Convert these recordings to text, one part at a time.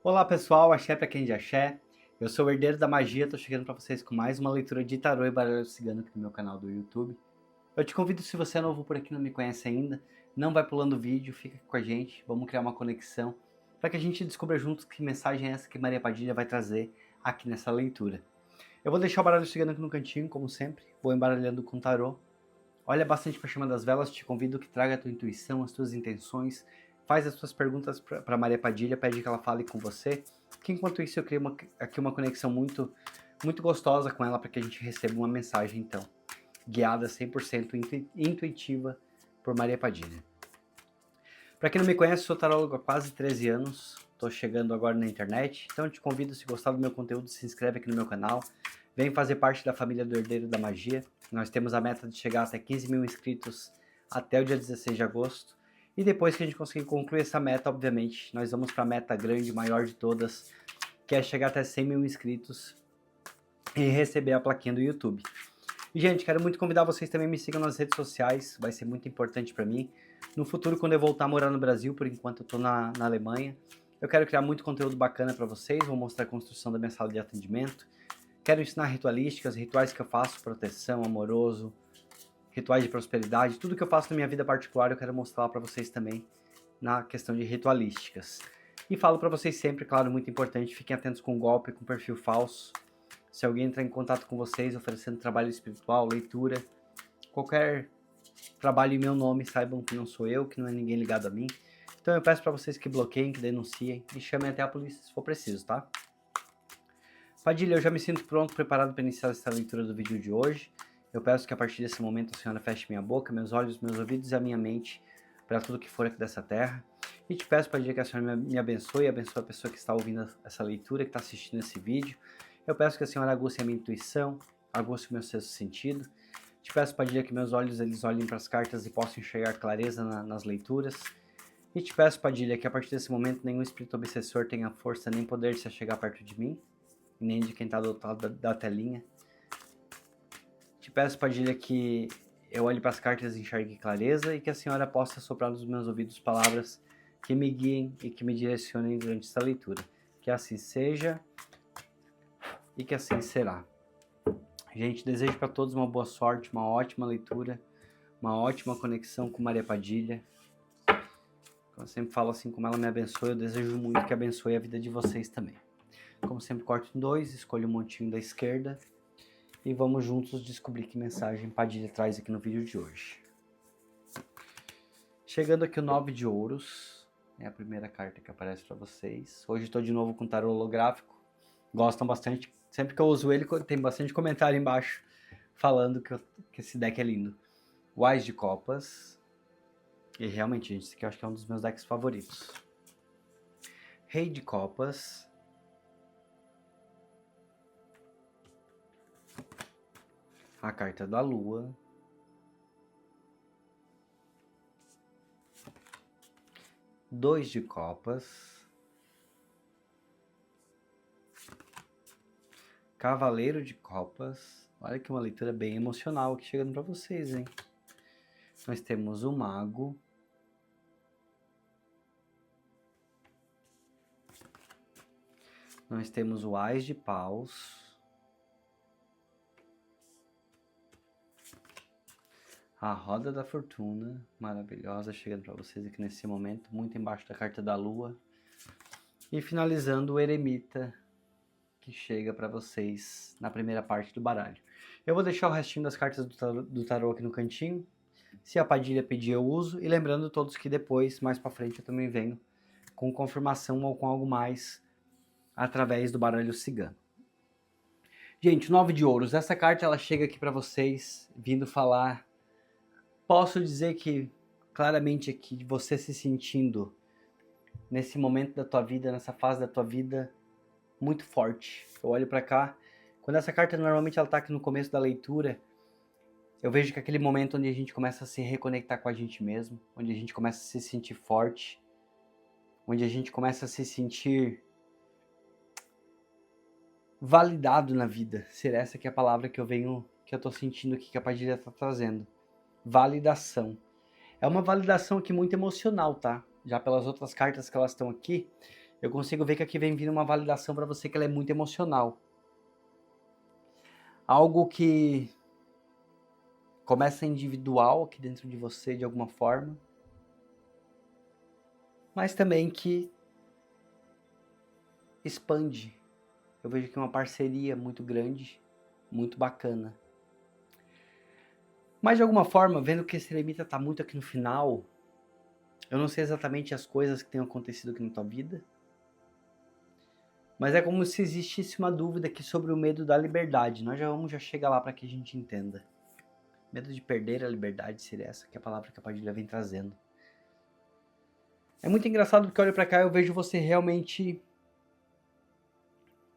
Olá pessoal, axé pra quem de axé. Eu sou o Herdeiro da Magia, tô chegando pra vocês com mais uma leitura de tarô e baralho cigano aqui no meu canal do YouTube. Eu te convido, se você é novo por aqui e não me conhece ainda, não vai pulando o vídeo, fica aqui com a gente, vamos criar uma conexão para que a gente descubra juntos que mensagem é essa que Maria Padilha vai trazer aqui nessa leitura. Eu vou deixar o baralho cigano aqui no cantinho, como sempre, vou embaralhando com tarô. Olha bastante para a chama das velas, te convido que traga a tua intuição, as tuas intenções, faz as tuas perguntas para Maria Padilha, pede que ela fale com você, que enquanto isso eu crio aqui uma conexão muito gostosa com ela para que a gente receba uma mensagem então, guiada 100% intuitiva por Maria Padilha. Para quem não me conhece, sou tarólogo há quase 13 anos, estou chegando agora na internet, então eu te convido, se gostar do meu conteúdo, se inscreve aqui no meu canal, vem fazer parte da família do Herdeiro da Magia. Nós temos a meta de chegar até 15 mil inscritos até o dia 16 de agosto. E depois que a gente conseguir concluir essa meta, obviamente, nós vamos para a meta grande, maior de todas, que é chegar até 100 mil inscritos e receber a plaquinha do YouTube. E, gente, quero muito convidar vocês também me sigam nas redes sociais, vai ser muito importante para mim. No futuro, quando eu voltar a morar no Brasil, por enquanto eu estou na Alemanha, eu quero criar muito conteúdo bacana para vocês, vou mostrar a construção da minha sala de atendimento. Quero ensinar ritualísticas, rituais que eu faço, proteção, amoroso, rituais de prosperidade, tudo que eu faço na minha vida particular eu quero mostrar para vocês também na questão de ritualísticas. E falo para vocês sempre, claro, muito importante, fiquem atentos com golpe, com perfil falso. Se alguém entrar em contato com vocês oferecendo trabalho espiritual, leitura, qualquer trabalho em meu nome, saibam que não sou eu, que não é ninguém ligado a mim. Então eu peço para vocês que bloqueiem, que denunciem e chamem até a polícia se for preciso, tá? Padilha, eu já me sinto pronto, preparado para iniciar essa leitura do vídeo de hoje. Eu peço que a partir desse momento a senhora feche minha boca, meus olhos, meus ouvidos e a minha mente para tudo que for aqui dessa terra. E te peço, Padilha, que a senhora me abençoe e abençoe a pessoa que está ouvindo essa leitura, que está assistindo esse vídeo. Eu peço que a senhora aguce a minha intuição, aguce o meu sexto sentido. Te peço, Padilha, que meus olhos eles olhem para as cartas e possam enxergar clareza nas leituras. E te peço, Padilha, que a partir desse momento nenhum espírito obsessor tenha força nem poder de se chegar perto de mim, nem de quem está do outro lado da telinha. Te peço, Padilha, que eu olhe para as cartas e enxergue clareza e que a senhora possa soprar nos meus ouvidos palavras que me guiem e que me direcionem durante essa leitura. Que assim seja e que assim será. Gente, desejo para todos uma boa sorte, uma ótima leitura, uma ótima conexão com Maria Padilha. Eu sempre falo assim, como ela me abençoe, eu desejo muito que abençoe a vida de vocês também. Como sempre, corto em dois, escolho o montinho da esquerda e vamos juntos descobrir que mensagem Padilha traz aqui no vídeo de hoje. Chegando aqui o 9 de ouros, é a primeira carta que aparece para vocês. Hoje estou de novo com tarô holográfico, gostam bastante, sempre que eu uso ele tem bastante comentário embaixo falando que esse deck é lindo. O Ás de Copas, e realmente, gente, esse aqui eu acho que é um dos meus decks favoritos. Rei de Copas, a carta da Lua, Dois de Copas, Cavaleiro de Copas. Olha que uma leitura bem emocional aqui chegando para vocês, hein? Nós temos o Mago, nós temos o Ás de Paus, a Roda da Fortuna, maravilhosa, chegando para vocês aqui nesse momento, muito embaixo da carta da Lua. E finalizando o Eremita, que chega para vocês na primeira parte do baralho. Eu vou deixar o restinho das cartas do tarô aqui no cantinho. Se a Padilha pedir, eu uso. E lembrando todos que depois, mais para frente, eu também venho com confirmação ou com algo mais através do baralho cigano. Gente, 9 de ouros. Essa carta ela chega aqui para vocês, vindo falar. Posso dizer que claramente aqui, você se sentindo nesse momento da tua vida, nessa fase da tua vida, muito forte. Eu olho para cá, quando essa carta normalmente ela tá aqui no começo da leitura, eu vejo que é aquele momento onde a gente começa a se reconectar com a gente mesmo, onde a gente começa a se sentir forte, onde a gente começa a se sentir validado na vida. Será essa que é a palavra que eu tô sentindo aqui que a Padilha tá trazendo. Validação. É uma validação aqui muito emocional, tá? Já pelas outras cartas que elas estão aqui, eu consigo ver que aqui vem vindo uma validação para você que ela é muito emocional. Algo que começa individual aqui dentro de você de alguma forma, mas também que expande. Eu vejo aqui uma parceria muito grande, muito bacana. Mas de alguma forma, vendo que esse eremita está muito aqui no final, eu não sei exatamente as coisas que têm acontecido aqui na tua vida, mas é como se existisse uma dúvida aqui sobre o medo da liberdade. Nós já chegar lá para que a gente entenda. Medo de perder a liberdade seria essa que é a palavra que a Padilha vem trazendo. É muito engraçado porque eu olho para cá e eu vejo você realmente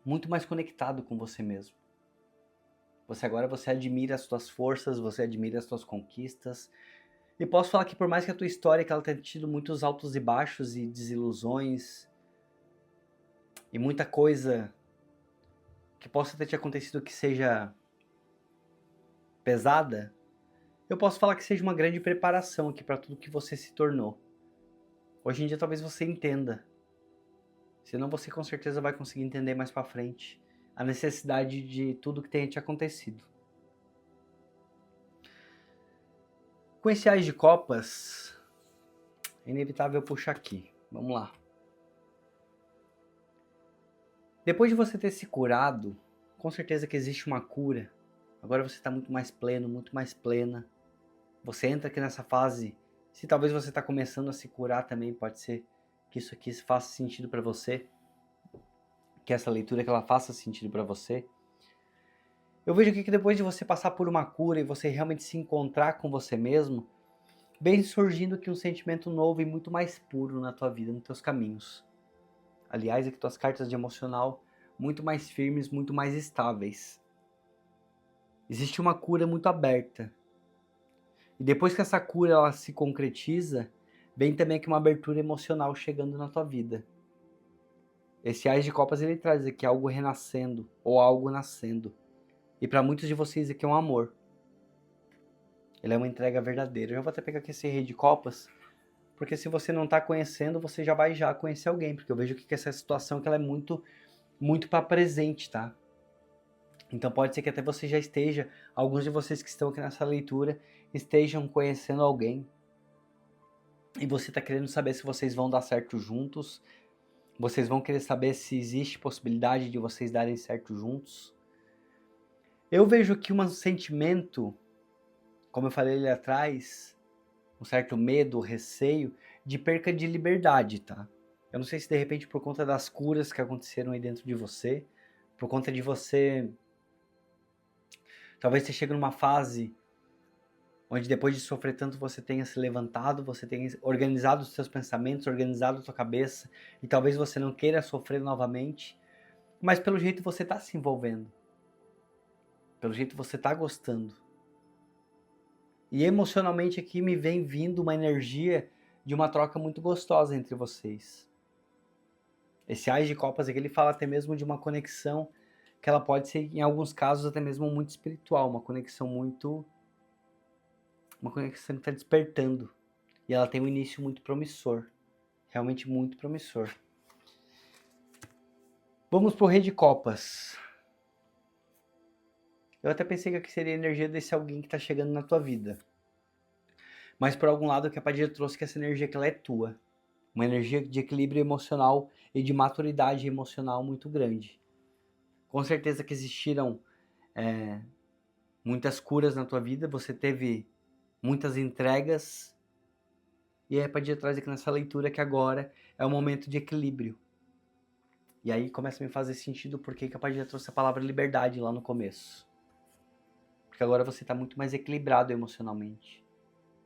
muito mais conectado com você mesmo. Você admira as tuas forças, você admira as tuas conquistas. E posso falar que por mais que a tua história que ela tenha tido muitos altos e baixos e desilusões e muita coisa que possa ter te acontecido que seja pesada, eu posso falar que seja uma grande preparação aqui para tudo que você se tornou. Hoje em dia talvez você entenda. Senão você com certeza vai conseguir entender mais para frente a necessidade de tudo que tenha te acontecido. Com esse Ás de Copas, é inevitável eu puxar aqui. Vamos lá. Depois de você ter se curado, com certeza que existe uma cura. Agora você está muito mais pleno, muito mais plena. Você entra aqui nessa fase. Se talvez você está começando a se curar também, pode ser que isso aqui faça sentido para você. Que essa leitura que ela faça sentido para você. Eu vejo aqui que depois de você passar por uma cura e você realmente se encontrar com você mesmo, vem surgindo aqui um sentimento novo e muito mais puro na tua vida, nos teus caminhos. Aliás, aqui tuas cartas de emocional muito mais firmes, muito mais estáveis. Existe uma cura muito aberta. E depois que essa cura ela se concretiza, vem também aqui uma abertura emocional chegando na tua vida. Esse Ás de Copas ele traz aqui algo renascendo ou algo nascendo. E para muitos de vocês aqui é um amor. Ele é uma entrega verdadeira. Eu já vou até pegar aqui esse Rei de Copas, porque se você não está conhecendo, você já vai conhecer alguém, porque eu vejo que essa situação que ela é muito para presente, tá? Então pode ser que até você já esteja, alguns de vocês que estão aqui nessa leitura, estejam conhecendo alguém. E você está querendo saber se vocês vão dar certo juntos. Vocês vão querer saber se existe possibilidade de vocês darem certo juntos. Eu vejo aqui um sentimento, como eu falei ali atrás, um certo medo, receio de perca de liberdade, tá? Eu não sei se de repente por conta das curas que aconteceram aí dentro de você, por conta de você, talvez você chegue numa fase onde depois de sofrer tanto você tenha se levantado, você tenha organizado os seus pensamentos, organizado a sua cabeça, e talvez você não queira sofrer novamente, mas pelo jeito você está se envolvendo. Pelo jeito você está gostando. E emocionalmente aqui me vem vindo uma energia de uma troca muito gostosa entre vocês. Esse Ás de Copas aqui ele fala até mesmo de uma conexão que ela pode ser, em alguns casos, até mesmo muito espiritual, uma conexão que está despertando. E ela tem um início muito promissor. Realmente muito promissor. Vamos pro Rei de Copas. Eu até pensei que aqui seria a energia desse alguém que está chegando na tua vida. Mas por algum lado que a Padilha trouxe que essa energia que ela é tua. Uma energia de equilíbrio emocional e de maturidade emocional muito grande. Com certeza que existiram muitas curas na tua vida, você teve muitas entregas. E aí a Padilha traz aqui nessa leitura que agora é um momento de equilíbrio. E aí começa a me fazer sentido porque a Padilha trouxe a palavra liberdade lá no começo. Porque agora você está muito mais equilibrado emocionalmente.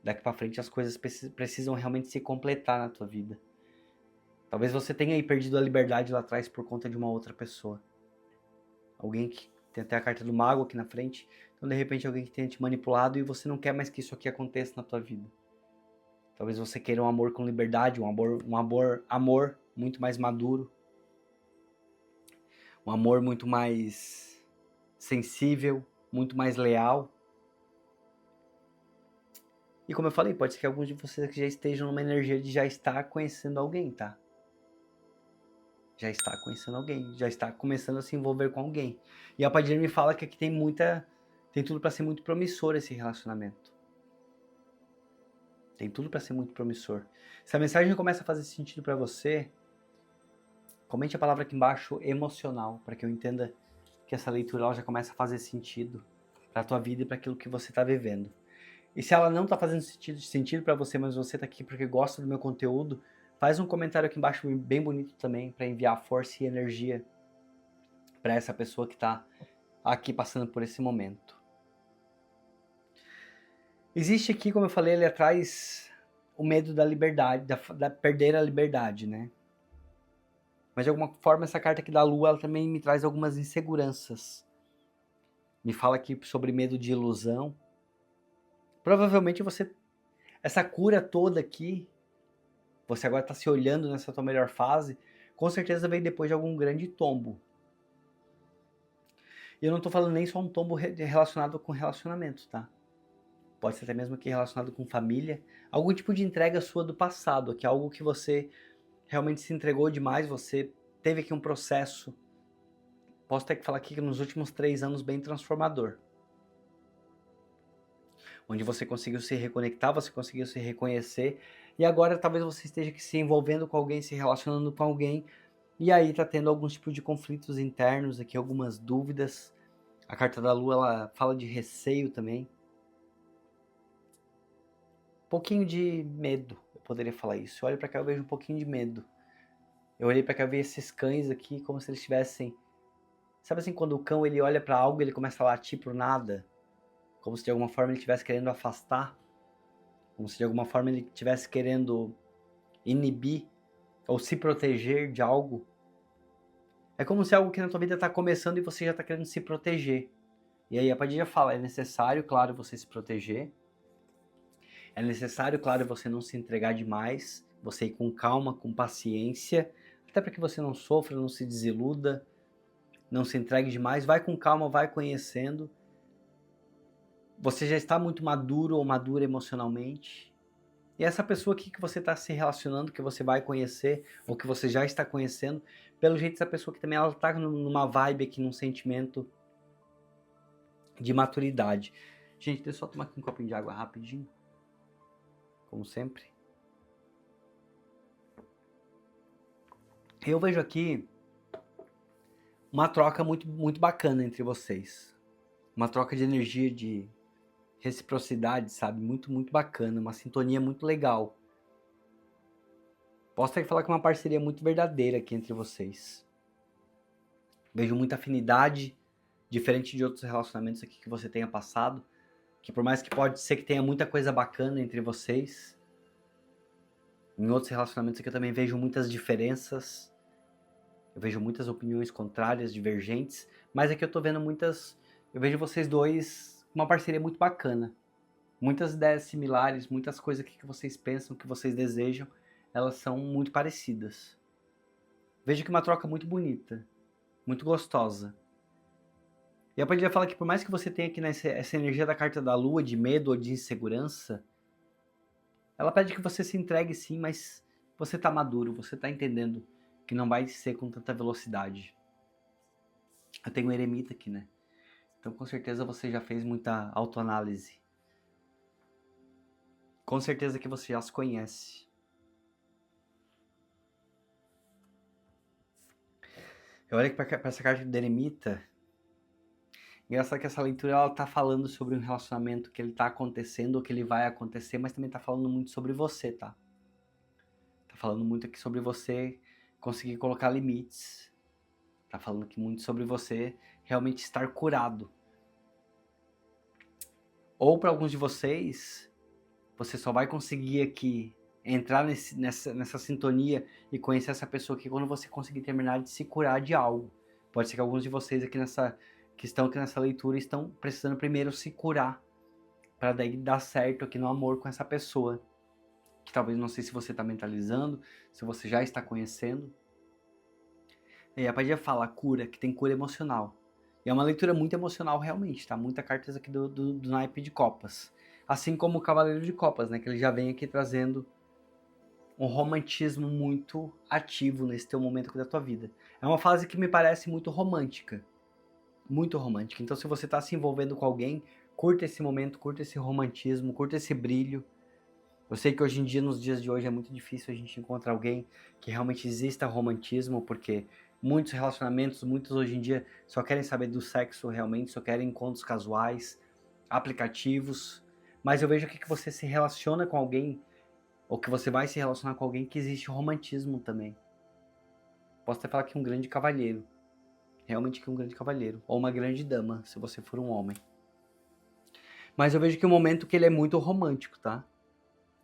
Daqui para frente as coisas precisam realmente se completar na tua vida. Talvez você tenha aí perdido a liberdade lá atrás por conta de uma outra pessoa. Alguém que tem até a carta do mago aqui na frente. Então de repente alguém que tenha te manipulado e você não quer mais que isso aqui aconteça na tua vida. Talvez você queira um amor com liberdade, um amor muito mais maduro. Um amor muito mais sensível, muito mais leal. E como eu falei, pode ser que alguns de vocês aqui já estejam numa energia de já estar conhecendo alguém, tá? já está conhecendo alguém, já está começando a se envolver com alguém. E a Padilha me fala que aqui tem tudo para ser muito promissor esse relacionamento. Tem tudo para ser muito promissor. Se a mensagem começa a fazer sentido para você, comente a palavra aqui embaixo, emocional, para que eu entenda que essa leitura ela já começa a fazer sentido para a tua vida e para aquilo que você está vivendo. E se ela não está fazendo sentido para você, mas você está aqui porque gosta do meu conteúdo, faz um comentário aqui embaixo bem bonito também para enviar força e energia para essa pessoa que está aqui passando por esse momento. Existe aqui, como eu falei ali atrás, o medo da liberdade, da perder a liberdade, né? Mas de alguma forma essa carta aqui da Lua, ela também me traz algumas inseguranças. Me fala aqui sobre medo de ilusão. Provavelmente essa cura toda aqui, você agora está se olhando nessa tua melhor fase, com certeza veio depois de algum grande tombo. E eu não estou falando nem só um tombo relacionado com relacionamento, tá? Pode ser até mesmo aqui relacionado com família, algum tipo de entrega sua do passado, que é algo que você realmente se entregou demais, você teve aqui um processo, posso até falar aqui que nos últimos 3 anos bem transformador. Onde você conseguiu se reconectar, você conseguiu se reconhecer, e agora talvez você esteja aqui se envolvendo com alguém, se relacionando com alguém, e aí tá tendo alguns tipos de conflitos internos aqui, algumas dúvidas. A carta da Lua, ela fala de receio também. Um pouquinho de medo, eu poderia falar isso. Eu olho pra cá, eu vejo um pouquinho de medo. Eu olhei pra cá, eu vi esses cães aqui, como se eles estivessem... Sabe assim, quando o cão ele olha pra algo, ele começa a latir por nada? Como se de alguma forma ele estivesse querendo afastar. Como se de alguma forma ele estivesse querendo inibir ou se proteger de algo. É como se algo que na tua vida está começando e você já está querendo se proteger. E aí a Padilha fala, é necessário, claro, você se proteger. É necessário, claro, você não se entregar demais. Você ir com calma, com paciência. Até para que você não sofra, não se desiluda. Não se entregue demais. Vai com calma, vai conhecendo. Você já está muito maduro ou madura emocionalmente. E essa pessoa aqui que você está se relacionando, que você vai conhecer, ou que você já está conhecendo, pelo jeito essa pessoa que também ela está numa vibe aqui, num sentimento de maturidade. Gente, deixa eu só tomar aqui um copinho de água rapidinho. Como sempre. Eu vejo aqui uma troca muito, muito bacana entre vocês. Uma troca de energia, de reciprocidade, sabe? Muito, muito bacana. Uma sintonia muito legal. Posso até falar que é uma parceria muito verdadeira aqui entre vocês. Vejo muita afinidade, diferente de outros relacionamentos aqui que você tenha passado. Que por mais que pode ser que tenha muita coisa bacana entre vocês, em outros relacionamentos aqui eu também vejo muitas diferenças. Eu vejo muitas opiniões contrárias, divergentes. Mas aqui eu tô vendo eu vejo vocês dois uma parceria muito bacana. Muitas ideias similares, muitas coisas que vocês pensam, que vocês desejam, elas são muito parecidas. Vejo que é uma troca muito bonita, muito gostosa. E a Padilha fala que por mais que você tenha aqui essa energia da carta da Lua, de medo ou de insegurança, ela pede que você se entregue sim, mas você tá maduro, você tá entendendo que não vai ser com tanta velocidade. Eu tenho um eremita aqui, né? Então com certeza você já fez muita autoanálise. Com certeza que você já se conhece. Eu olho para essa carta do eremita. Engraçado que essa leitura ela tá falando sobre um relacionamento que ele tá acontecendo ou que ele vai acontecer, mas também tá falando muito sobre você, tá? Tá falando muito aqui sobre você conseguir colocar limites. Tá falando aqui muito sobre você realmente estar curado. Ou para alguns de vocês, você só vai conseguir aqui entrar nessa sintonia e conhecer essa pessoa aqui quando você conseguir terminar de se curar de algo. Pode ser que alguns de vocês aqui que estão aqui nessa leitura estão precisando primeiro se curar para daí dar certo aqui no amor com essa pessoa. Que talvez não sei se você está mentalizando, se você já está conhecendo. E a Padilha fala cura, que tem cura emocional. E é uma leitura muito emocional realmente, tá? Muita cartas aqui do naipe de copas. Assim como o Cavaleiro de Copas, né? Que ele já vem aqui trazendo um romantismo muito ativo nesse teu momento aqui da tua vida. É uma fase que me parece muito romântica. Muito romântica. Então, se você está se envolvendo com alguém, curta esse momento, curta esse romantismo, curta esse brilho. Eu sei que hoje em dia, nos dias de hoje, é muito difícil a gente encontrar alguém que realmente exista romantismo, porque muitos relacionamentos, muitos hoje em dia só querem saber do sexo realmente, só querem encontros casuais, aplicativos. Mas eu vejo aqui que você se relaciona com alguém, ou que você vai se relacionar com alguém que existe romantismo também. Posso até falar que um grande cavalheiro. Realmente que um grande cavalheiro. Ou uma grande dama, se você for um homem. Mas eu vejo que o momento que ele é muito romântico, tá?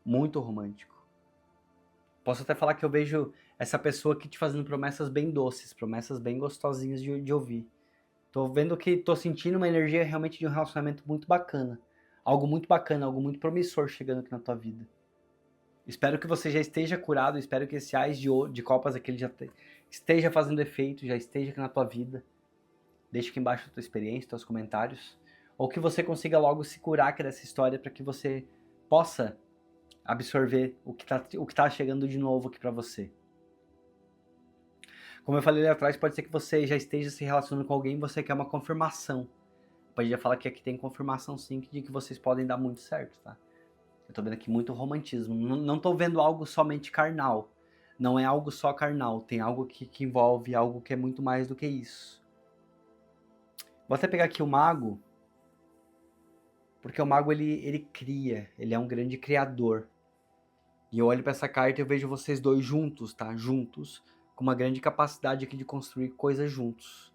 Muito romântico. Posso até falar que eu vejo essa pessoa aqui te fazendo promessas bem doces, promessas bem gostosinhas de ouvir. Tô sentindo uma energia realmente de um relacionamento muito bacana. Algo muito bacana, algo muito promissor chegando aqui na tua vida. Espero que você já esteja curado, espero que esse Ás de Copas aqui ele esteja fazendo efeito, já esteja aqui na tua vida. Deixa aqui embaixo a tua experiência, teus comentários. Ou que você consiga logo se curar aqui dessa história para que você possa absorver o que tá chegando de novo aqui para você. Como eu falei ali atrás, pode ser que você já esteja se relacionando com alguém e você quer uma confirmação. Pode já falar que aqui tem confirmação sim de que vocês podem dar muito certo, tá? Eu tô vendo aqui muito romantismo. Não tô vendo algo somente carnal. Não é algo só carnal. Tem algo que envolve algo que é muito mais do que isso. Vou até pegar aqui o mago. Porque o mago, ele cria. Ele é um grande criador. E eu olho pra essa carta e eu vejo vocês dois juntos, tá? Juntos. Com uma grande capacidade aqui de construir coisas juntos.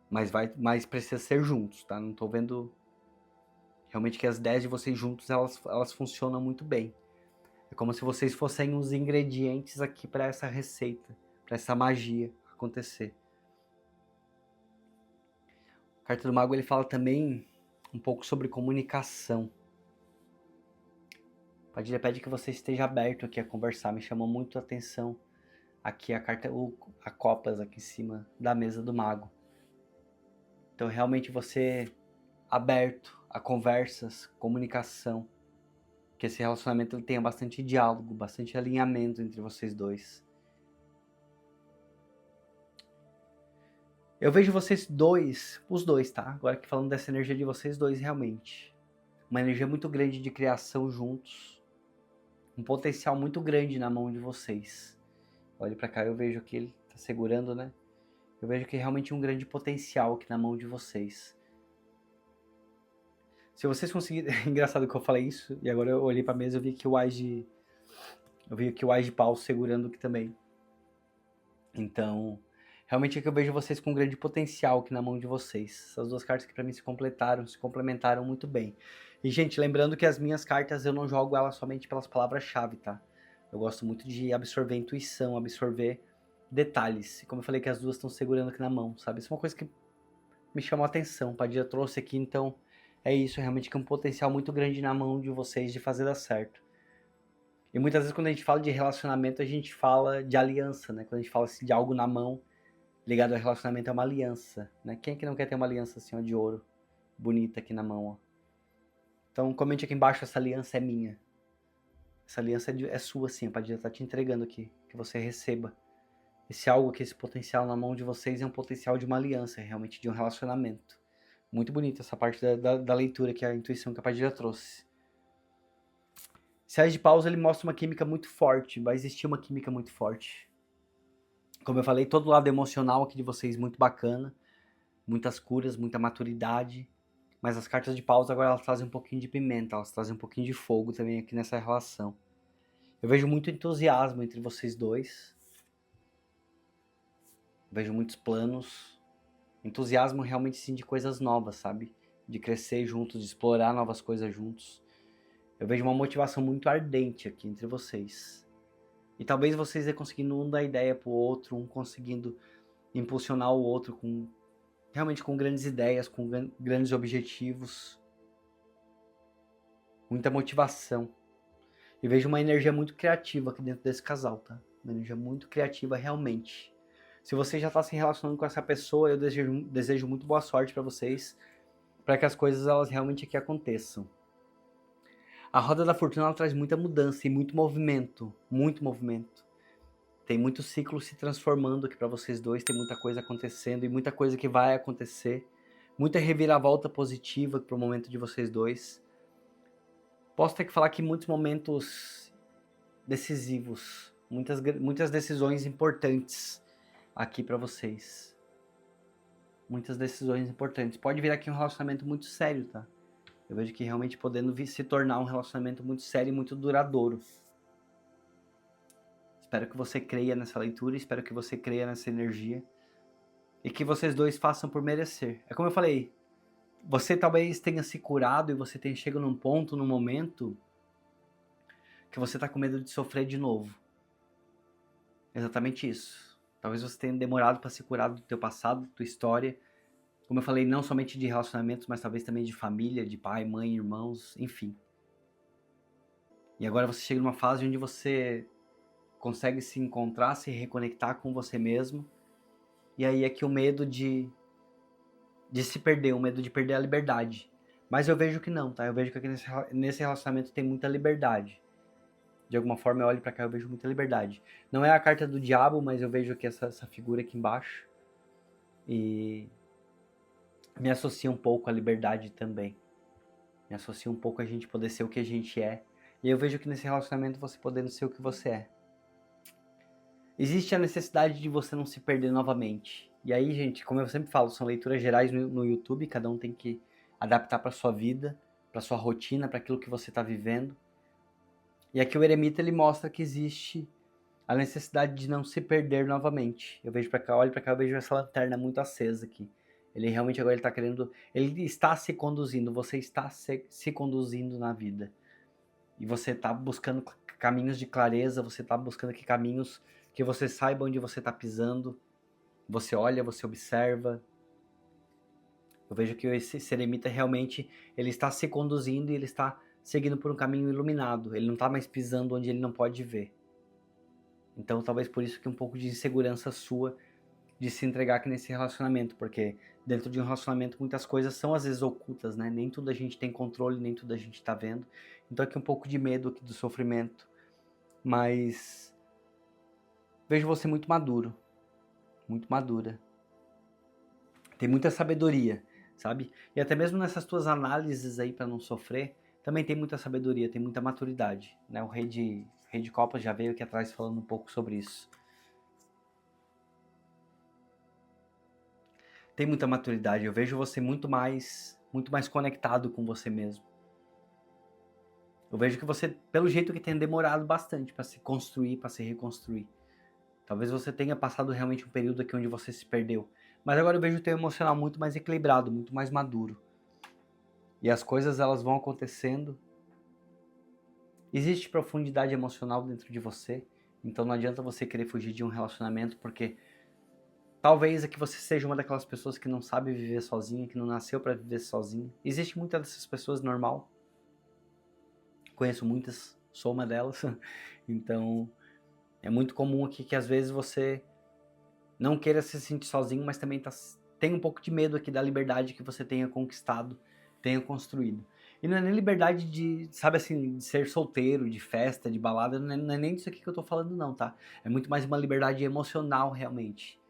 Mas precisa ser juntos, tá? Não tô vendo... Realmente que as ideias de vocês juntos, elas funcionam muito bem. É como se vocês fossem os ingredientes aqui para essa receita, para essa magia acontecer. A carta do mago ele fala também um pouco sobre comunicação. Padilha pede que você esteja aberto aqui a conversar. Me chamou muito a atenção aqui a carta, a copas aqui em cima da mesa do mago. Então realmente você aberto a conversas, comunicação. Que esse relacionamento ele tenha bastante diálogo, bastante alinhamento entre vocês dois. Eu vejo vocês dois, os dois, tá? Agora que falando dessa energia de vocês dois realmente. Uma energia muito grande de criação juntos. Um potencial muito grande na mão de vocês. Olha pra cá, eu vejo que ele tá segurando, né? Eu vejo que é realmente um grande potencial aqui na mão de vocês. Se vocês conseguirem... Engraçado que eu falei isso, e agora eu olhei pra mesa e eu vi que o Ás de... Eu vi aqui o Ás de Paus segurando aqui também. Então, realmente é que eu vejo vocês com um grande potencial aqui na mão de vocês. Essas duas cartas que pra mim se complementaram muito bem. E, gente, lembrando que as minhas cartas eu não jogo elas somente pelas palavras-chave, tá? Eu gosto muito de absorver intuição, absorver detalhes. E como eu falei que as duas estão segurando aqui na mão, sabe? Isso é uma coisa que me chamou a atenção. O Padilha trouxe aqui, então é isso. Realmente que é um potencial muito grande na mão de vocês de fazer dar certo. E muitas vezes quando a gente fala de relacionamento, a gente fala de aliança, né? Quando a gente fala assim, de algo na mão, ligado ao relacionamento, é uma aliança, né? Quem é que não quer ter uma aliança assim, ó, de ouro, bonita aqui na mão, ó? Então comente aqui embaixo, essa aliança é minha. Essa aliança é sua, sim, a Padilha tá te entregando aqui, que você receba. Esse algo aqui, esse potencial na mão de vocês é um potencial de uma aliança, realmente de um relacionamento. Muito bonita essa parte da leitura, que é a intuição que a Padilha trouxe. Esse Ás de Paus, ele mostra uma química muito forte, vai existir uma química muito forte. Como eu falei, todo o lado emocional aqui de vocês muito bacana, muitas curas, muita maturidade, mas as cartas de Paus agora elas trazem um pouquinho de pimenta, elas trazem um pouquinho de fogo também aqui nessa relação. Eu vejo muito entusiasmo entre vocês dois, vejo muitos planos, entusiasmo realmente sim de coisas novas, sabe? De crescer juntos, de explorar novas coisas juntos. Eu vejo uma motivação muito ardente aqui entre vocês. E talvez vocês conseguindo um dar ideia pro outro, um conseguindo impulsionar o outro realmente com grandes ideias, com grandes objetivos. Muita motivação. E vejo uma energia muito criativa aqui dentro desse casal, tá? Uma energia muito criativa realmente. Se você já está se relacionando com essa pessoa, eu desejo muito boa sorte para vocês, para que as coisas elas realmente aqui aconteçam. A roda da fortuna ela traz muita mudança e muito movimento, muito movimento. Tem muito ciclo se transformando aqui para vocês dois, tem muita coisa acontecendo e muita coisa que vai acontecer. Muita reviravolta positiva para o momento de vocês dois. Posso ter que falar que muitos momentos decisivos, muitas decisões importantes aqui para vocês. Muitas decisões importantes. Pode vir aqui um relacionamento muito sério, tá? Eu vejo que realmente podendo se tornar um relacionamento muito sério e muito duradouro. Espero que você creia nessa leitura, espero que você creia nessa energia. E que vocês dois façam por merecer. É como eu falei, você talvez tenha se curado e você tenha chegado num ponto, num momento, que você tá com medo de sofrer de novo. Exatamente isso. Talvez você tenha demorado para se curar do teu passado, da tua história. Como eu falei, não somente de relacionamentos, mas talvez também de família, de pai, mãe, irmãos, enfim. E agora você chega numa fase onde você consegue se encontrar, se reconectar com você mesmo. E aí é que o medo de se perder, o medo de perder a liberdade. Mas eu vejo que não, tá? Eu vejo que aqui nesse relacionamento tem muita liberdade. De alguma forma eu olho pra cá e eu vejo muita liberdade. Não é a carta do diabo, mas eu vejo aqui essa figura aqui embaixo. E me associa um pouco à liberdade também. Me associa um pouco a gente poder ser o que a gente é. E eu vejo que nesse relacionamento você podendo ser o que você é. Existe a necessidade de você não se perder novamente. E aí, gente, como eu sempre falo, são leituras gerais no YouTube, cada um tem que adaptar para sua vida, para sua rotina, para aquilo que você está vivendo. E aqui o eremita ele mostra que existe a necessidade de não se perder novamente. Eu vejo para cá, olho para cá, eu vejo essa lanterna muito acesa aqui. Ele realmente agora ele está querendo, ele está se conduzindo, você está se conduzindo na vida. E você está buscando caminhos de clareza, você está buscando aqui caminhos que você saiba onde você está pisando. Você olha, você observa. Eu vejo que esse eremita realmente ele está se conduzindo e ele está seguindo por um caminho iluminado. Ele não está mais pisando onde ele não pode ver. Então talvez por isso que um pouco de insegurança sua de se entregar aqui nesse relacionamento, porque dentro de um relacionamento muitas coisas são às vezes ocultas, né? Nem tudo a gente tem controle, nem tudo a gente tá vendo. Então aqui um pouco de medo aqui do sofrimento, mas vejo você muito maduro, muito madura. Tem muita sabedoria, sabe? E até mesmo nessas tuas análises aí para não sofrer, também tem muita sabedoria, tem muita maturidade, né? O rei de copas já veio aqui atrás falando um pouco sobre isso. Tem muita maturidade, eu vejo você muito mais conectado com você mesmo. Eu vejo que você, pelo jeito que tem demorado bastante para se construir, para se reconstruir. Talvez você tenha passado realmente um período aqui onde você se perdeu. Mas agora eu vejo o teu emocional muito mais equilibrado, muito mais maduro. E as coisas elas vão acontecendo. Existe profundidade emocional dentro de você. Então não adianta você querer fugir de um relacionamento porque talvez é que você seja uma daquelas pessoas que não sabe viver sozinha, que não nasceu para viver sozinha. Existe muitas dessas pessoas normal. Conheço muitas, sou uma delas. Então, é muito comum aqui que às vezes você não queira se sentir sozinho, mas também tem um pouco de medo aqui da liberdade que você tenha conquistado, tenha construído. E não é nem liberdade de, sabe assim, de ser solteiro, de festa, de balada, não é nem disso aqui que eu tô falando não, tá? É muito mais uma liberdade emocional realmente.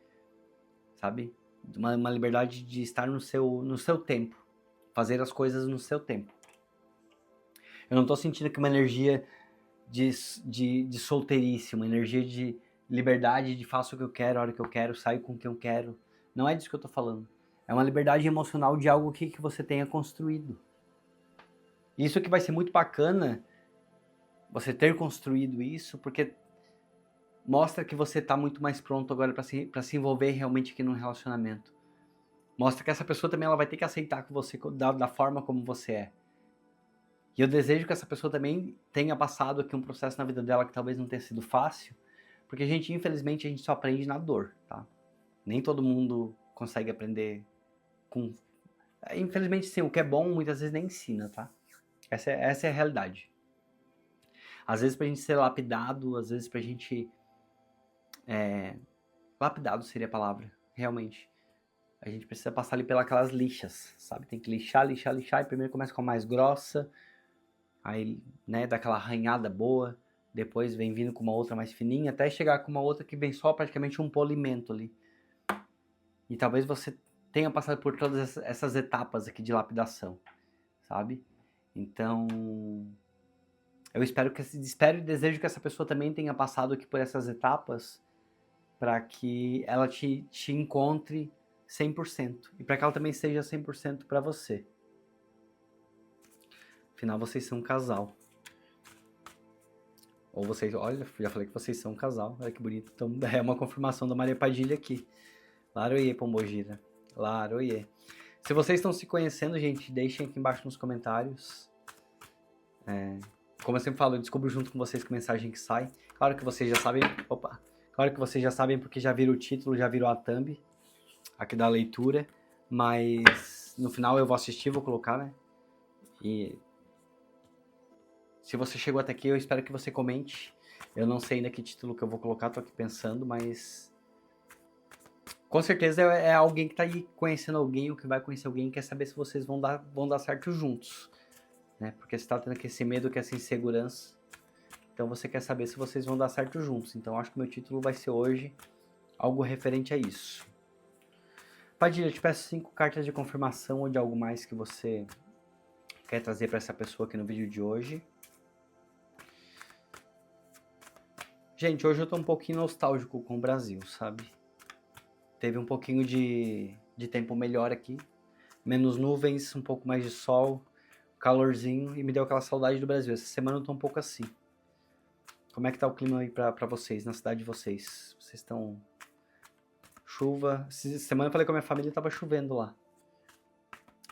Sabe? Uma liberdade de estar no seu tempo. Fazer as coisas no seu tempo. Eu não tô sentindo aqui uma energia de solteirice, uma energia de liberdade, de faço o que eu quero, a hora que eu quero, saio com quem eu quero. Não é disso que eu tô falando. É uma liberdade emocional de algo que você tenha construído. Isso que vai ser muito bacana, você ter construído isso, porque mostra que você tá muito mais pronto agora para se envolver realmente aqui num relacionamento. Mostra que essa pessoa também ela vai ter que aceitar que você da forma como você é. E eu desejo que essa pessoa também tenha passado aqui um processo na vida dela que talvez não tenha sido fácil, porque a gente, infelizmente, a gente só aprende na dor, tá? Nem todo mundo consegue aprender com... Infelizmente, sim, o que é bom muitas vezes nem ensina, tá? Essa é a realidade. Às vezes pra gente ser lapidado, às vezes pra gente... Lapidado seria a palavra, realmente. A gente precisa passar ali pelas aquelas lixas, sabe? Tem que lixar, e primeiro começa com a mais grossa, aí, né, dá aquela arranhada boa, depois vem vindo com uma outra mais fininha, até chegar com uma outra que vem só praticamente um polimento ali. E talvez você tenha passado por todas essas etapas aqui de lapidação, sabe? Então, eu espero e desejo que essa pessoa também tenha passado aqui por essas etapas para que ela te encontre 100% e para que ela também seja 100% para você. Afinal, vocês são um casal. Ou vocês, olha, já falei que vocês são um casal, olha que bonito. Então é uma confirmação da Maria Padilha aqui. Laroie, Pombogira. Laroie. Se vocês estão se conhecendo, gente, deixem aqui embaixo nos comentários. Como eu sempre falo, eu descubro junto com vocês que mensagem que sai. Claro que vocês já sabem. Opa! Claro que vocês já sabem porque já viram o título, já viram a thumb aqui da leitura. Mas no final eu vou assistir, vou colocar, né? E se você chegou até aqui, eu espero que você comente. Eu não sei ainda que título que eu vou colocar, tô aqui pensando, mas com certeza é alguém que tá aí conhecendo alguém, ou que vai conhecer alguém, e quer saber se vocês vão dar certo juntos, né? Porque você tá tendo esse medo, essa insegurança. Então você quer saber se vocês vão dar certo juntos. Então acho que meu título vai ser hoje algo referente a isso. Padilha, eu te peço 5 cartas de confirmação ou de algo mais que você quer trazer para essa pessoa aqui no vídeo de hoje. Gente, hoje eu tô um pouquinho nostálgico com o Brasil, sabe? Teve um pouquinho de tempo melhor aqui. Menos nuvens, um pouco mais de sol, calorzinho, e me deu aquela saudade do Brasil. Essa semana eu tô um pouco assim. Como é que tá o clima aí pra vocês, na cidade de vocês? Vocês estão... Chuva... Essa semana eu falei com a minha família e tava chovendo lá.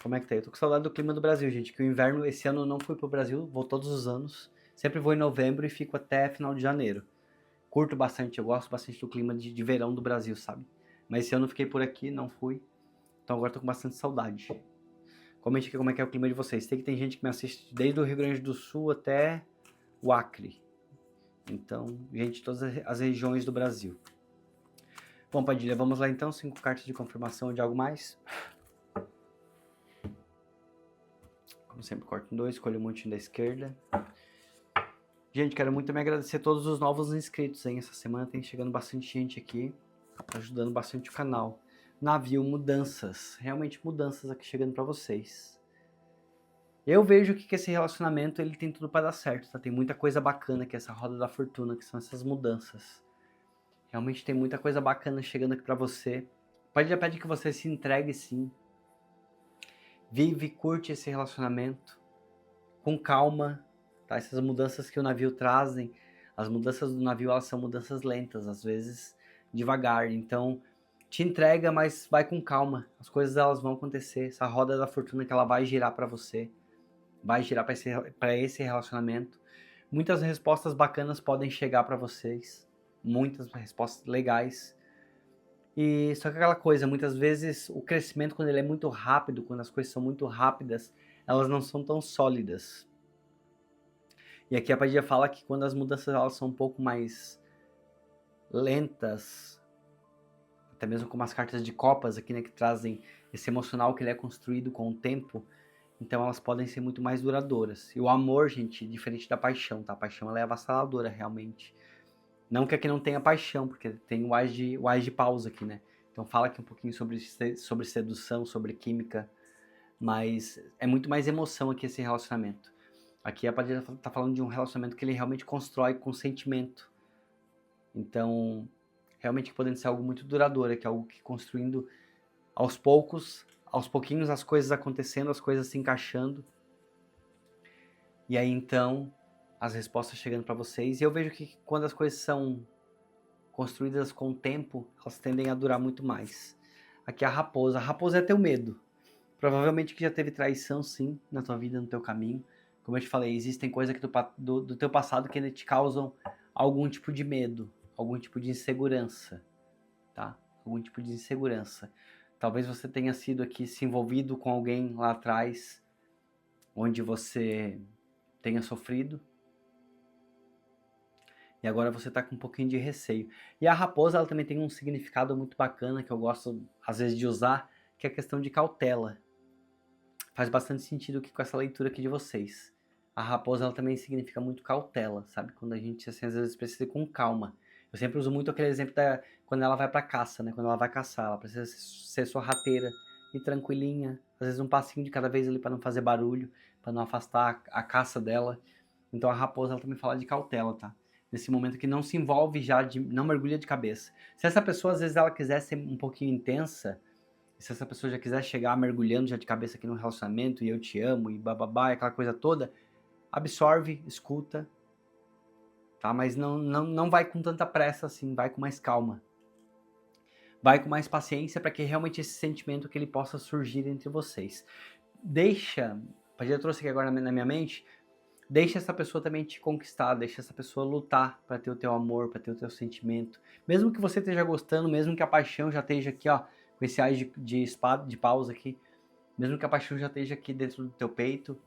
Como é que tá? Eu tô com saudade do clima do Brasil, gente. Que o inverno, esse ano eu não fui pro Brasil, vou todos os anos. Sempre vou em novembro e fico até final de janeiro. Curto bastante, eu gosto bastante do clima de verão do Brasil, sabe? Mas esse ano eu fiquei por aqui, não fui. Então agora tô com bastante saudade. Comente aqui como é que é o clima de vocês. Tem gente que me assiste desde o Rio Grande do Sul até o Acre. Então, gente de todas as regiões do Brasil. Bom, Padilha, vamos lá então. 5 cartas de confirmação de algo mais. Como sempre, corto em 2, escolho um montinho da esquerda. Gente, quero muito também agradecer a todos os novos inscritos, hein? Essa semana tem chegando bastante gente aqui, ajudando bastante o canal. Navio, mudanças. Realmente mudanças aqui chegando pra vocês. Eu vejo que esse relacionamento ele tem tudo para dar certo, tá? Tem muita coisa bacana aqui, essa roda da fortuna, que são essas mudanças. Realmente tem muita coisa bacana chegando aqui pra você. Pode pedir que você se entregue sim. Vive, curte esse relacionamento com calma, tá? Essas mudanças que o navio trazem, as mudanças do navio, elas são mudanças lentas, às vezes devagar. Então, te entrega, mas vai com calma. As coisas elas vão acontecer. Essa roda da fortuna que ela vai girar para você, vai girar para esse relacionamento. Muitas respostas bacanas podem chegar para vocês, muitas respostas legais. E só que aquela coisa, muitas vezes o crescimento, quando ele é muito rápido, quando as coisas são muito rápidas, elas não são tão sólidas. E aqui a Padilha fala que quando as mudanças elas são um pouco mais lentas, até mesmo como as cartas de copas aqui, né, que trazem esse emocional que ele é construído com o tempo, então elas podem ser muito mais duradouras. E o amor, gente, diferente da paixão, tá? A paixão ela é avassaladora, realmente. Não que aqui não tenha paixão, porque tem o Ás de Paus aqui, né? Então fala aqui um pouquinho sobre sedução, sobre química, mas é muito mais emoção aqui esse relacionamento. Aqui a Padilha tá falando de um relacionamento que ele realmente constrói com sentimento. Então, realmente podendo ser algo muito duradouro, que é algo que construindo aos poucos, aos pouquinhos as coisas acontecendo, as coisas se encaixando. E aí então, as respostas chegando para vocês. E eu vejo que quando as coisas são construídas com o tempo, elas tendem a durar muito mais. Aqui a raposa. A raposa é teu medo. Provavelmente que já teve traição, sim, na tua vida, no teu caminho. Como eu te falei, existem coisas do teu passado que te causam algum tipo de medo, algum tipo de insegurança, tá? Algum tipo de insegurança. Talvez você tenha sido aqui se envolvido com alguém lá atrás, onde você tenha sofrido, e agora você tá com um pouquinho de receio. E a raposa, ela também tem um significado muito bacana, que eu gosto, às vezes, de usar, que é a questão de cautela. Faz bastante sentido aqui com essa leitura aqui de vocês. A raposa, ela também significa muito cautela, sabe? Quando a gente, assim, às vezes precisa ir com calma. Eu sempre uso muito aquele exemplo da quando ela vai pra caça, né? Quando ela vai caçar, ela precisa ser sorrateira e tranquilinha. Às vezes um passinho de cada vez ali para não fazer barulho, para não afastar a caça dela. Então a raposa, ela também fala de cautela, tá? Nesse momento que não se envolve já, não mergulha de cabeça. Se essa pessoa, às vezes, ela quiser ser um pouquinho intensa, se essa pessoa já quiser chegar mergulhando já de cabeça aqui no relacionamento, e eu te amo, e bababá, aquela coisa toda, absorve, escuta, tá? Mas não vai com tanta pressa assim, vai com mais calma. Vai com mais paciência para que realmente esse sentimento que ele possa surgir entre vocês. Deixa, eu já trouxe aqui agora na minha mente, deixa essa pessoa também te conquistar, deixa essa pessoa lutar para ter o teu amor, para ter o teu sentimento. Mesmo que você esteja gostando, mesmo que a paixão já esteja aqui, ó, com esse ás de espada, de pausa aqui, mesmo que a paixão já esteja aqui dentro do teu peito,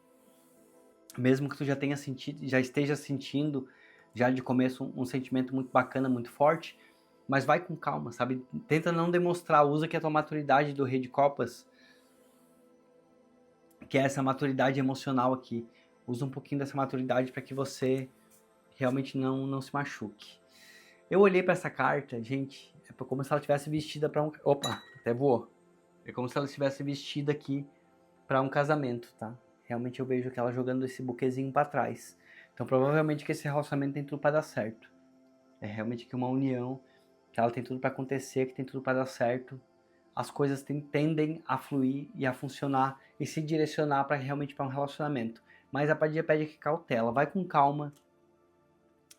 mesmo que tu já tenha sentido, já esteja sentindo já de começo um sentimento muito bacana, muito forte, mas vai com calma, sabe? Tenta não demonstrar, usa que a tua maturidade do Rei de Copas, que é essa maturidade emocional aqui, usa um pouquinho dessa maturidade para que você realmente não se machuque. Eu olhei para essa carta, gente, é como se ela estivesse vestida para um... Opa, até voou. É como se ela estivesse vestida aqui para um casamento, tá? Realmente eu vejo que ela jogando esse buquezinho para trás. Então provavelmente que esse relacionamento tem tudo para dar certo. É realmente que uma união, que ela tem tudo para acontecer, que tem tudo para dar certo. As coisas tendem a fluir e a funcionar e se direcionar para realmente para um relacionamento. Mas a Padilha pede aqui cautela, vai com calma.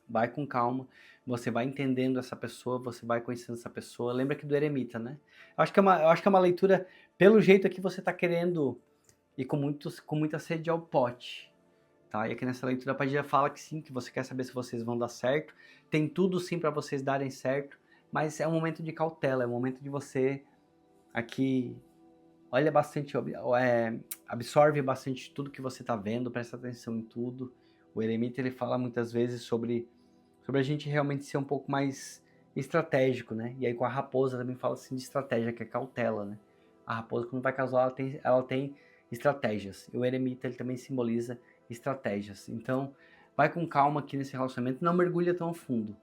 Vai com calma, você vai entendendo essa pessoa, você vai conhecendo essa pessoa. Lembra aqui do eremita, né? Eu acho que é uma leitura, pelo jeito aqui você está querendo e com muita sede ao pote, tá? E aqui nessa leitura a Padilha fala que sim, que você quer saber se vocês vão dar certo, tem tudo sim para vocês darem certo, mas é um momento de cautela, é um momento de você aqui, olha bastante, absorve bastante tudo que você está vendo, presta atenção em tudo. O eremita, ele fala muitas vezes sobre a gente realmente ser um pouco mais estratégico, né? E aí com a raposa também fala assim de estratégia, que é cautela, né? A raposa, quando vai casar, ela tem estratégias. E o eremita, ele também simboliza estratégias. Então, vai com calma aqui nesse relacionamento, não mergulha tão fundo.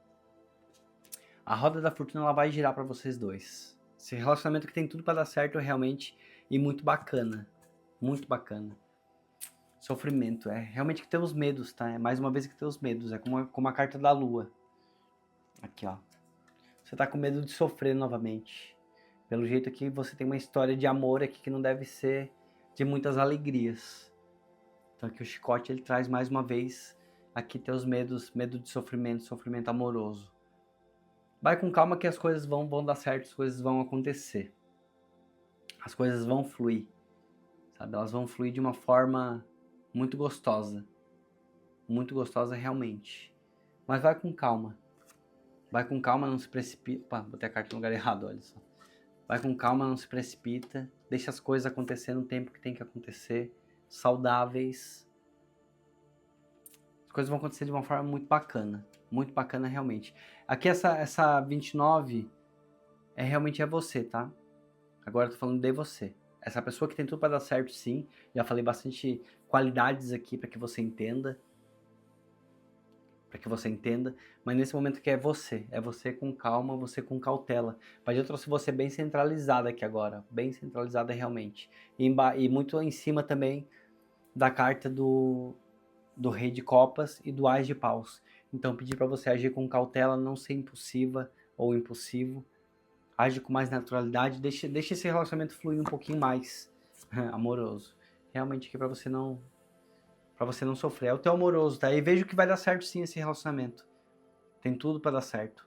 A roda da fortuna, ela vai girar para vocês dois. Esse relacionamento que tem tudo para dar certo realmente e muito bacana. Muito bacana. Sofrimento, é realmente que tem os medos, tá? É mais uma vez que tem os medos, é como a carta da lua. Aqui, ó. Você tá com medo de sofrer novamente. Pelo jeito aqui, você tem uma história de amor aqui que não deve ser de muitas alegrias. Então aqui o chicote, ele traz mais uma vez aqui teus medos, medo de sofrimento, sofrimento amoroso. Vai com calma que as coisas vão dar certo, as coisas vão acontecer. As coisas vão fluir, sabe? Elas vão fluir de uma forma muito gostosa realmente. Mas vai com calma. Vai com calma, não se precipita. Opa, botei a carta no lugar errado, olha só. Vai com calma, não se precipita. Deixa as coisas acontecer no tempo que tem que acontecer. Saudáveis. As coisas vão acontecer de uma forma muito bacana. Muito bacana realmente. Aqui essa 29 realmente é você, tá? Agora eu tô falando de você. Essa pessoa que tem tudo para dar certo, sim. Já falei bastante qualidades aqui para que você entenda. Mas nesse momento que é você com calma, você com cautela. Mas eu trouxe você bem centralizada aqui agora, bem centralizada realmente. E muito em cima também da carta do Rei de Copas e do Ás de Paus. Então pedi para você agir com cautela, não ser impulsiva ou impulsivo. Age com mais naturalidade, deixa esse relacionamento fluir um pouquinho mais amoroso. Realmente aqui para você não sofrer. É o teu amoroso, tá? E vejo que vai dar certo sim esse relacionamento. Tem tudo pra dar certo.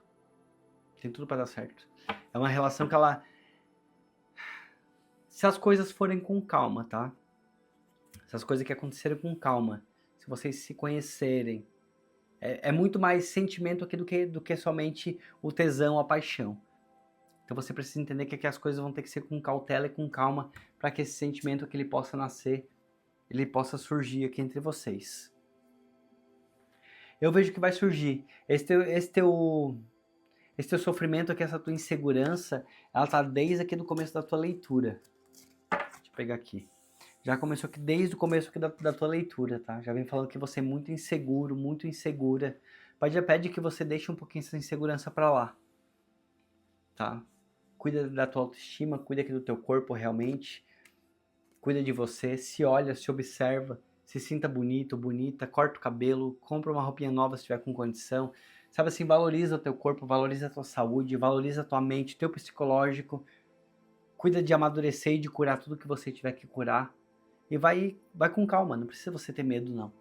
Tem tudo pra dar certo. É uma relação que ela... Se as coisas forem com calma, tá? Se as coisas que acontecerem com calma. Se vocês se conhecerem. É muito mais sentimento aqui do que somente o tesão, a paixão. Então você precisa entender que aqui as coisas vão ter que ser com cautela e com calma para que esse sentimento aqui ele possa nascer, ele possa surgir aqui entre vocês. Eu vejo que vai surgir. Esse teu sofrimento aqui, essa tua insegurança, ela tá desde aqui do começo da tua leitura. Deixa eu pegar aqui. já começou aqui desde o começo aqui da tua leitura, tá? Já vem falando que você é muito inseguro, muito insegura. Já pede que você deixe um pouquinho essa insegurança pra lá, tá? Cuida da tua autoestima, cuida aqui do teu corpo realmente. Cuida de você, se olha, se observa, se sinta bonito, bonita, corta o cabelo, compra uma roupinha nova se tiver com condição. Sabe assim, valoriza o teu corpo, valoriza a tua saúde, valoriza a tua mente, teu psicológico. Cuida de amadurecer e de curar tudo que você tiver que curar. E vai com calma, não precisa você ter medo, não.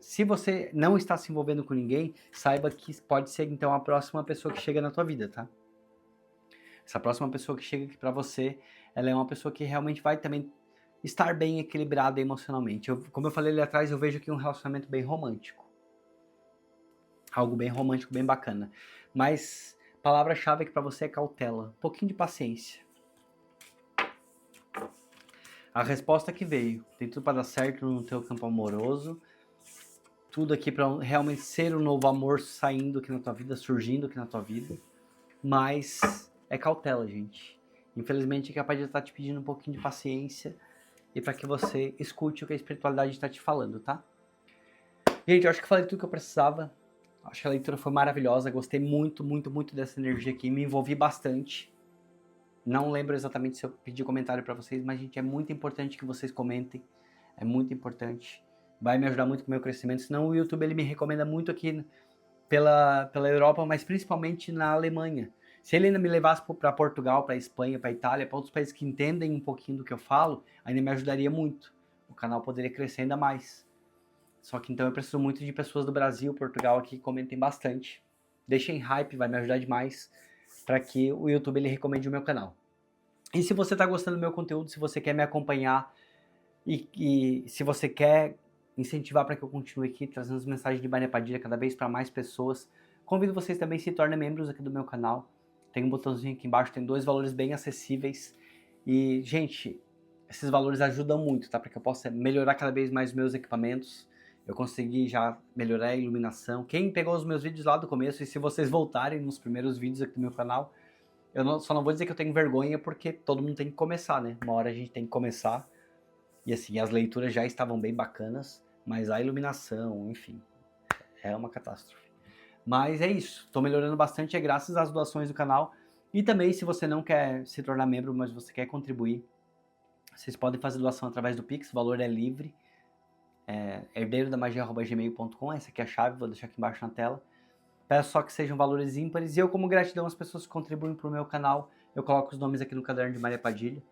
Se você não está se envolvendo com ninguém, saiba que pode ser então a próxima pessoa que chega na tua vida, tá? Essa próxima pessoa que chega aqui pra você, ela é uma pessoa que realmente vai também estar bem equilibrada emocionalmente. Como eu falei ali atrás, eu vejo aqui um relacionamento bem romântico. Algo bem romântico, bem bacana. Mas palavra-chave aqui pra você é cautela, um pouquinho de paciência. A resposta que veio, tem tudo para dar certo no teu campo amoroso, tudo aqui para realmente ser um novo amor saindo aqui na tua vida, surgindo aqui na tua vida, mas é cautela, gente. Infelizmente, é capaz de estar te pedindo um pouquinho de paciência e para que você escute o que a espiritualidade está te falando, tá? Gente, eu acho que falei tudo que eu precisava. Acho que a leitura foi maravilhosa, gostei muito, muito, muito dessa energia aqui, me envolvi bastante. Não lembro exatamente se eu pedi comentário para vocês, mas, gente, é muito importante que vocês comentem. É muito importante. Vai me ajudar muito com o meu crescimento. Senão o YouTube ele me recomenda muito aqui pela Europa, mas principalmente na Alemanha. Se ele ainda me levasse para Portugal, para Espanha, para Itália, para outros países que entendem um pouquinho do que eu falo, ainda me ajudaria muito. O canal poderia crescer ainda mais. Só que então eu preciso muito de pessoas do Brasil, Portugal aqui que comentem bastante. Deixem hype, vai me ajudar demais para que o YouTube ele recomende o meu canal. E se você está gostando do meu conteúdo, se você quer me acompanhar e se você quer incentivar para que eu continue aqui trazendo as mensagens de Maria Padilha cada vez para mais pessoas, convido vocês também a se tornem membros aqui do meu canal. Tem um botãozinho aqui embaixo, tem 2 valores bem acessíveis. E, gente, esses valores ajudam muito, tá? Para que eu possa melhorar cada vez mais os meus equipamentos. Eu consegui já melhorar a iluminação. Quem pegou os meus vídeos lá do começo, e se vocês voltarem nos primeiros vídeos aqui do meu canal, só não vou dizer que eu tenho vergonha, porque todo mundo tem que começar, né? Uma hora a gente tem que começar. E assim, as leituras já estavam bem bacanas, mas a iluminação, enfim, é uma catástrofe. Mas é isso, estou melhorando bastante, é graças às doações do canal. E também, se você não quer se tornar membro, mas você quer contribuir, vocês podem fazer doação através do Pix, o valor é livre. herdeiro-da-magia@gmail.com, essa aqui é a chave, vou deixar aqui embaixo na tela. Peço só que sejam valores ímpares, e eu, como gratidão às pessoas que contribuem para o meu canal, eu coloco os nomes aqui no caderno de Maria Padilha.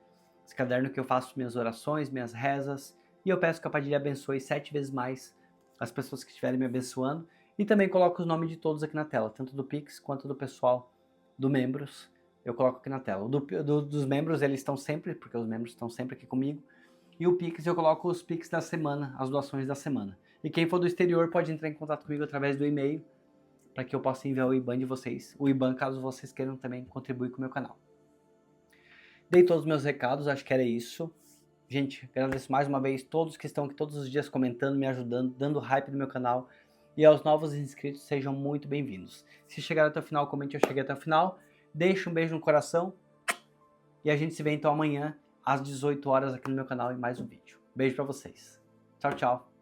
Esse caderno que eu faço minhas orações, minhas rezas, e eu peço que a Padilha abençoe 7 vezes mais as pessoas que estiverem me abençoando, e também coloco os nomes de todos aqui na tela, tanto do Pix quanto do pessoal do membros, eu coloco aqui na tela. Dos membros, eles estão sempre, porque os membros estão sempre aqui comigo, e o Pix, eu coloco os Pix da semana, as doações da semana. E quem for do exterior pode entrar em contato comigo através do e-mail, para que eu possa enviar o IBAN de vocês, o IBAN caso vocês queiram também contribuir com o meu canal. Dei todos os meus recados, acho que era isso. Gente, agradeço mais uma vez todos que estão aqui todos os dias comentando, me ajudando, dando hype no meu canal. E aos novos inscritos, sejam muito bem-vindos. Se chegaram até o final, comente eu cheguei até o final. Deixe um beijo no coração. E a gente se vê então amanhã, às 18 horas aqui no meu canal em mais um vídeo. Beijo pra vocês. Tchau, tchau.